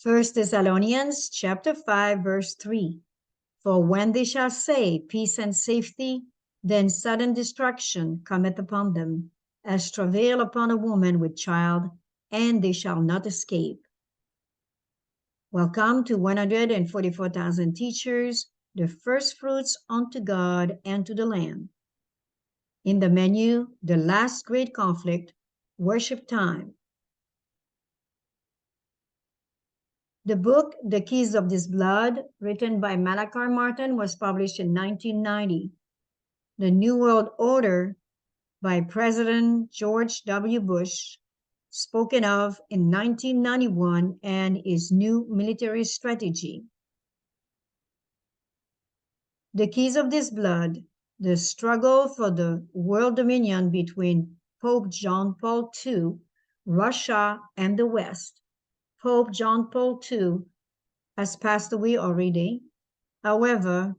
First Thessalonians chapter 5, verse 3. For when they shall say peace and safety, then sudden destruction cometh upon them, as travail upon a woman with child, and they shall not escape. Welcome to 144,000 teachers, the first fruits unto God and to the Lamb. In the menu, the last great conflict, worship time. The book, The Keys of This Blood, written by Malachi Martin, was published in 1990. The New World Order by President George W. Bush, spoken of in 1991, and his new military strategy. The Keys of This Blood, the struggle for the world dominion between Pope John Paul II, Russia, and the West. Pope John Paul II has passed away already. However,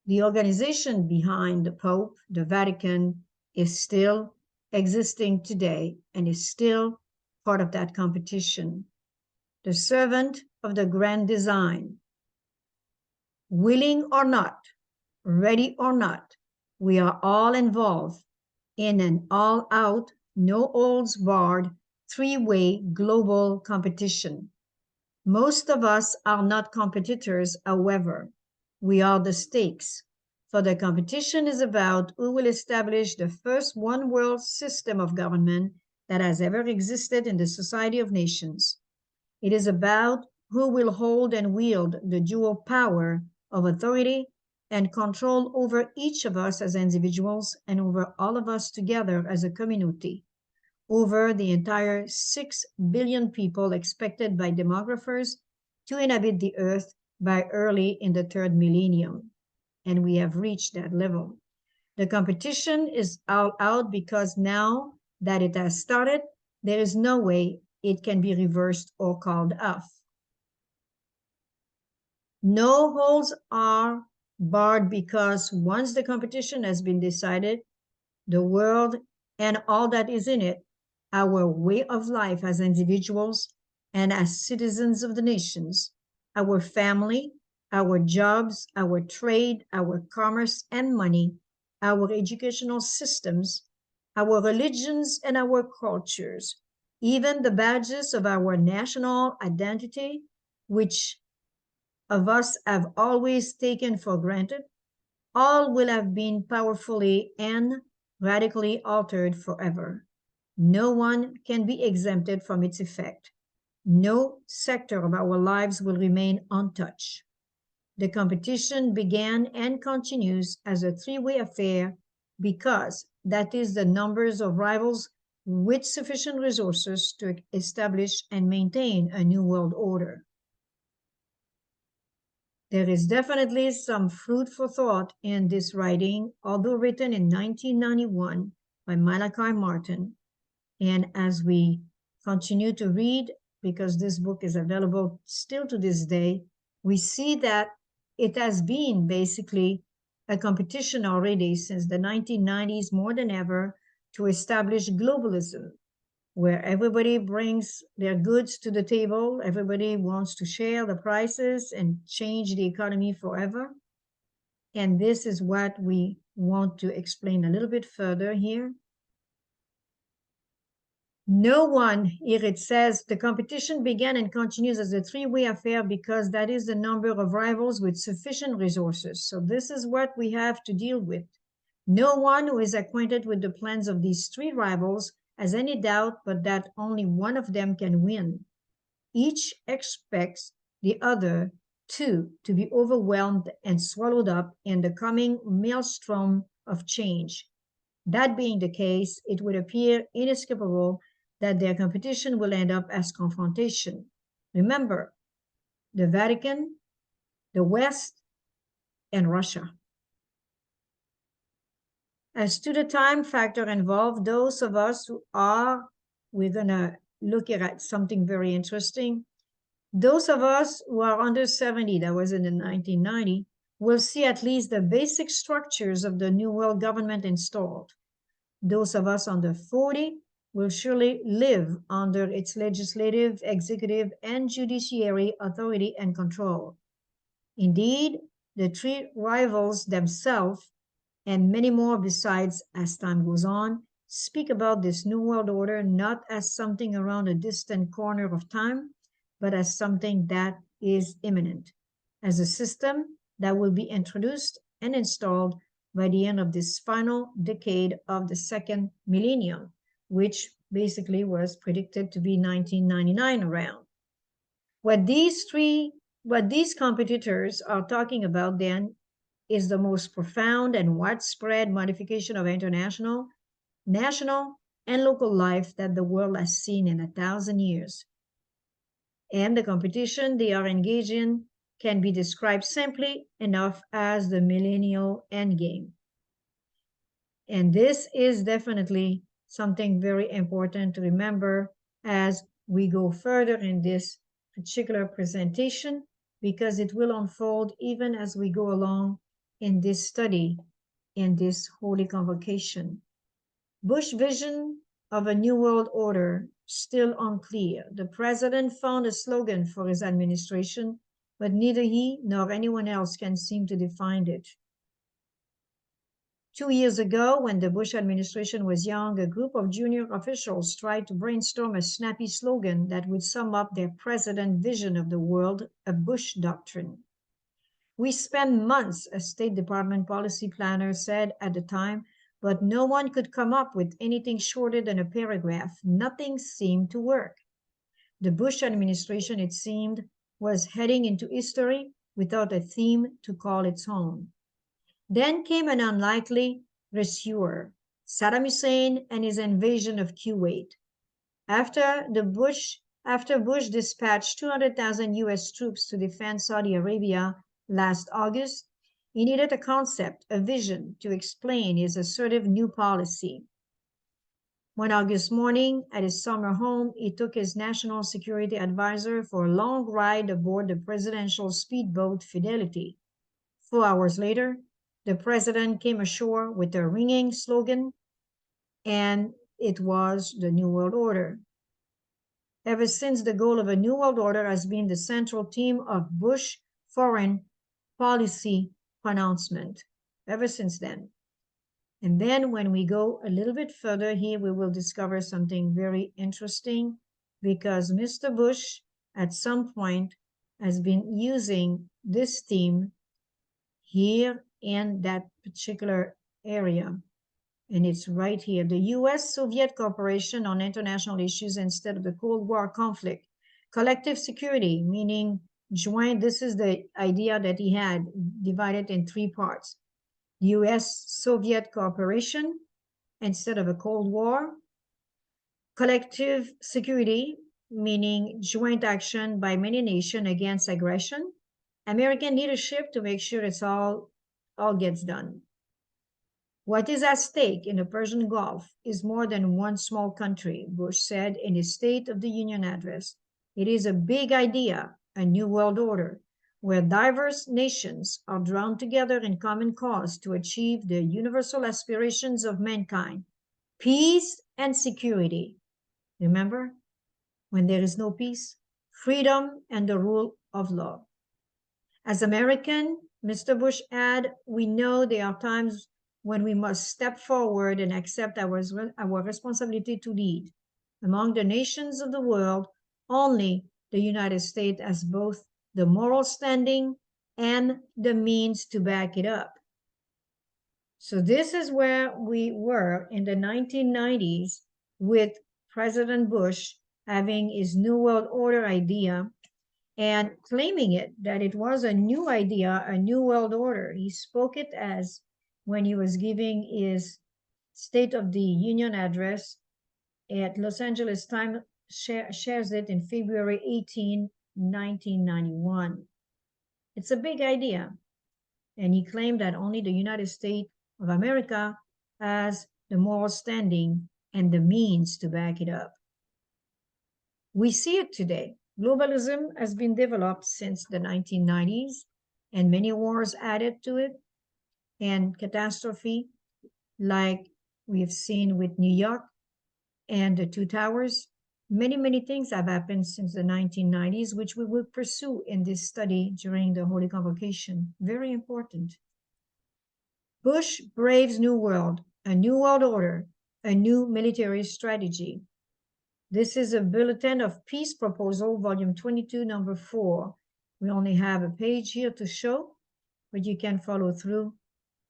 the organization behind the Pope, the Vatican, is still existing today and is still part of that competition. The servant of the grand design. Willing or not, ready or not, we are all involved in an all-out, no-holds-barred, three-way global competition. Most of us are not competitors, however. We are the stakes, for the competition is about who will establish the first one-world system of government that has ever existed in the Society of Nations. It is about who will hold and wield the dual power of authority and control over each of us as individuals and over all of us together as a community, over the entire 6 billion people expected by demographers to inhabit the earth by early in the third millennium. And we have reached that level. The competition is all out because now that it has started, there is no way it can be reversed or called off. No holds are barred because once the competition has been decided, the world and all that is in it, our way of life as individuals and as citizens of the nations, our family, our jobs, our trade, our commerce and money, our educational systems, our religions and our cultures, even the badges of our national identity, which of us have always taken for granted, all will have been powerfully and radically altered forever. No one can be exempted from its effect. No sector of our lives will remain untouched. The competition began and continues as a three-way affair because that is the numbers of rivals with sufficient resources to establish and maintain a new world order. There is definitely some food for thought in this writing, although written in 1991 by Malachi Martin. And as we continue to read, because this book is available still to this day, we see that it has been basically a competition already since the 1990s more than ever to establish globalism, where everybody brings their goods to the table, everybody wants to share the prices and change the economy forever. And this is what we want to explain a little bit further here. No one, here it says, the competition began and continues as a three-way affair because that is the number of rivals with sufficient resources. So this is what we have to deal with. No one who is acquainted with the plans of these three rivals has any doubt but that only one of them can win. Each expects the other two to be overwhelmed and swallowed up in the coming maelstrom of change. That being the case, it would appear inescapable that their competition will end up as confrontation. Remember, the Vatican, the West, and Russia. As to the time factor involved, those of us who are, we're going to look at something very interesting. Those of us who are under 70, that was in the 1990, will see at least the basic structures of the New World Government installed. Those of us under 40 will surely live under its legislative, executive, and judiciary authority and control. Indeed, the three rivals themselves, and many more besides as time goes on, speak about this New World Order not as something around a distant corner of time, but as something that is imminent, as a system that will be introduced and installed by the end of this final decade of the second millennium, which basically was predicted to be 1999 around. What these competitors are talking about then is the most profound and widespread modification of international, national, and local life that the world has seen in 1,000 years. And the competition they are engaged in can be described simply enough as the millennial endgame. And this is definitely something very important to remember as we go further in this particular presentation, because it will unfold even as we go along in this study, in this Holy Convocation. Bush vision of a new world order still unclear. The president found a slogan for his administration, but neither he nor anyone else can seem to define it. 2 years ago, when the Bush administration was young, a group of junior officials tried to brainstorm a snappy slogan that would sum up their president vision of the world, a Bush doctrine. We spent months, a State Department policy planner said at the time, but no one could come up with anything shorter than a paragraph. Nothing seemed to work. The Bush administration, it seemed, was heading into history without a theme to call its own. Then came an unlikely rescuer, Saddam Hussein and his invasion of Kuwait. After Bush dispatched 200,000 U.S. troops to defend Saudi Arabia last August, he needed a concept, a vision to explain his assertive new policy. One August morning at his summer home, he took his national security advisor for a long ride aboard the presidential speedboat Fidelity. 4 hours later, the president came ashore with a ringing slogan, and it was the New World Order. Ever since, the goal of a New World Order has been the central theme of Bush foreign policy pronouncement, ever since then. And then when we go a little bit further here, we will discover something very interesting, because Mr. Bush at some point has been using this theme here in that particular area. And it's right here. The US-Soviet cooperation on international issues instead of the Cold War conflict. Collective security, meaning joint, this is the idea that he had, divided in three parts. US-Soviet cooperation instead of a Cold War. Collective security, meaning joint action by many nations against aggression. American leadership to make sure it's all gets done. What is at stake in the Persian Gulf is more than one small country, Bush said in his State of the Union address. It is a big idea, a new world order, where diverse nations are drawn together in common cause to achieve the universal aspirations of mankind, peace and security. Remember, when there is no peace, freedom and the rule of law. As American, Mr. Bush added, we know there are times when we must step forward and accept our responsibility to lead. Among the nations of the world, only the United States has both the moral standing and the means to back it up. So this is where we were in the 1990s with President Bush having his New World Order idea and claiming it, that it was a new idea, a new world order. He spoke it as when he was giving his State of the Union address at Los Angeles Times, shares it in February 18, 1991. It's a big idea. And he claimed that only the United States of America has the moral standing and the means to back it up. We see it today. Globalism has been developed since the 1990s, and many wars added to it, and catastrophe like we've seen with New York and the two towers. Many, many things have happened since the 1990s, which we will pursue in this study during the Holy Convocation. Very important. Bush braves New World, a new world order, a new military strategy. This is a Bulletin of Peace Proposal, Volume 22, Number 4. We only have a page here to show, but you can follow through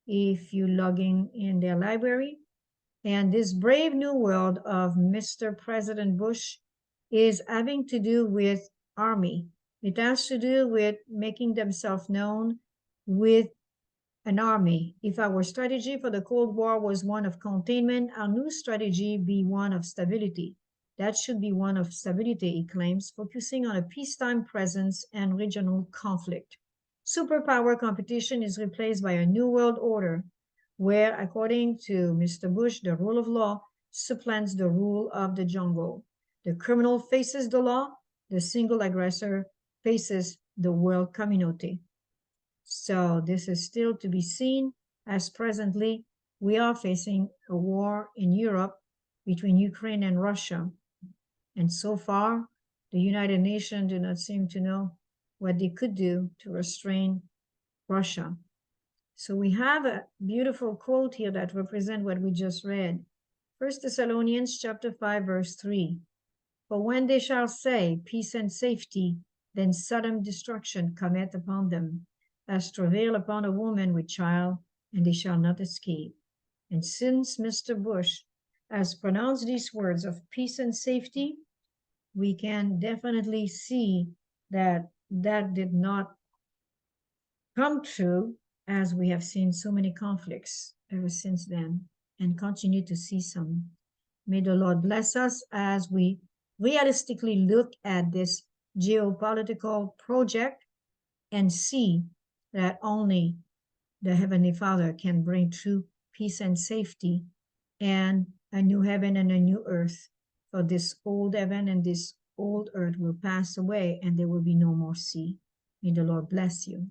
if you're logging in their library. And this brave new world of Mr. President Bush is having to do with army. It has to do with making themselves known with an army. If our strategy for the Cold War was one of containment, our new strategy be one of stability. That should be one of stability, he claims, focusing on a peacetime presence and regional conflict. Superpower competition is replaced by a new world order, where, according to Mr. Bush, the rule of law supplants the rule of the jungle. The criminal faces the law, the single aggressor faces the world community. So this is still to be seen, as presently we are facing a war in Europe between Ukraine and Russia. And so far, the United Nations do not seem to know what they could do to restrain Russia. So we have a beautiful quote here that represents what we just read. 1 Thessalonians chapter 5, verse 3. For when they shall say peace and safety, then sudden destruction cometh upon them, as travail upon a woman with child, and they shall not escape. And since Mr. Bush has pronounced these words of peace and safety, we can definitely see that that did not come true, as we have seen so many conflicts ever since then and continue to see some. May the Lord bless us as we realistically look at this geopolitical project and see that only the Heavenly Father can bring true peace and safety and a new heaven and a new earth. For this old heaven and this old earth will pass away and there will be no more sea. May the Lord bless you.